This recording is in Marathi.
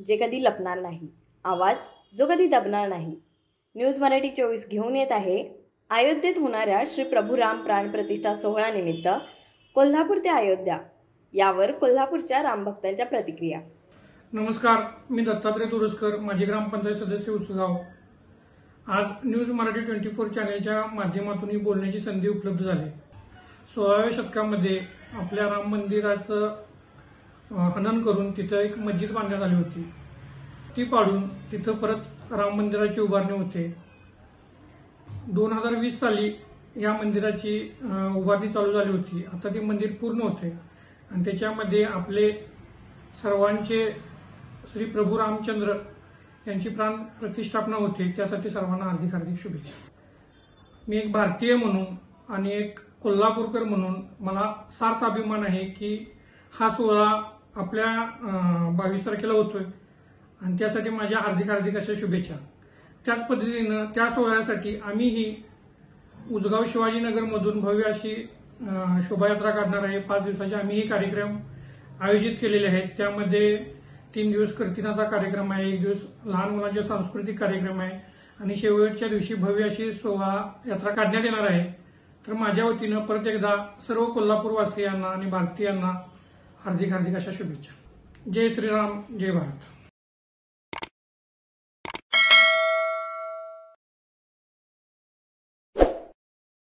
जे कधी लपणार नाही, आवाज जो कधी दबणार नाही। न्यूज मराठी 24 घेऊन येत आहे अयोध्येत होणाऱ्या श्री प्रभू राम प्राण प्रतिष्ठा सोहळ्यानिमित्त कोल्हापूर ते अयोध्या यावर कोल्हापूरच्या रामभक्तांच्या प्रतिक्रिया। नमस्कार, मी दत्तात्रय तुरस्कर, माजी ग्रामपंचायत सदस्य उचगाव। आज न्यूज मराठी 24 चॅनलच्या माध्यमातून बोलण्याची संधी उपलब्ध झाली। 16व्या शतकामध्ये आपल्या राम मंदिराचं हनन करून तिथं एक मस्जिद बांधण्यात आली होती। ती पाडून तिथं परत राम मंदिराची उभारणी होते। 2020 साली या मंदिराची उभारणी चालू झाली होती। आता ते मंदिर पूर्ण होते आणि त्याच्यामध्ये आपले सर्वांचे श्री प्रभू रामचंद्र यांची प्राण प्रतिष्ठापना होते। त्यासाठी सर्वांना हार्दिक हार्दिक शुभेच्छा। मी एक भारतीय म्हणून आणि एक कोल्हापूरकर म्हणून मला सार्थ अभिमान आहे की हा सोहळा आपल्या 22 तारखेला होतोय आणि त्यासाठी माझ्या हार्दिक हार्दिक अशा शुभेच्छा। त्याच पद्धतीनं त्या सोहळ्यासाठी आम्हीही उचगाव शिवाजीनगरमधून भव्य अशी शोभायात्रा काढणार आहे। 5 दिवसाचे आम्हीही कार्यक्रम आयोजित केलेले आहेत। त्यामध्ये 3 दिवस कीर्तनाचा कार्यक्रम आहे, 1 दिवस लहान मुलांचे सांस्कृतिक कार्यक्रम आहे आणि शेवटच्या दिवशी भव्य अशी सोहळा यात्रा काढण्यात येणार आहे। तर माझ्या वतीनं परत एकदा सर्व कोल्हापूरवासियांना आणि भारतीयांना हार्दिक हार्दिक अशा शुभेच्छा। जय श्रीराम, जय भारत।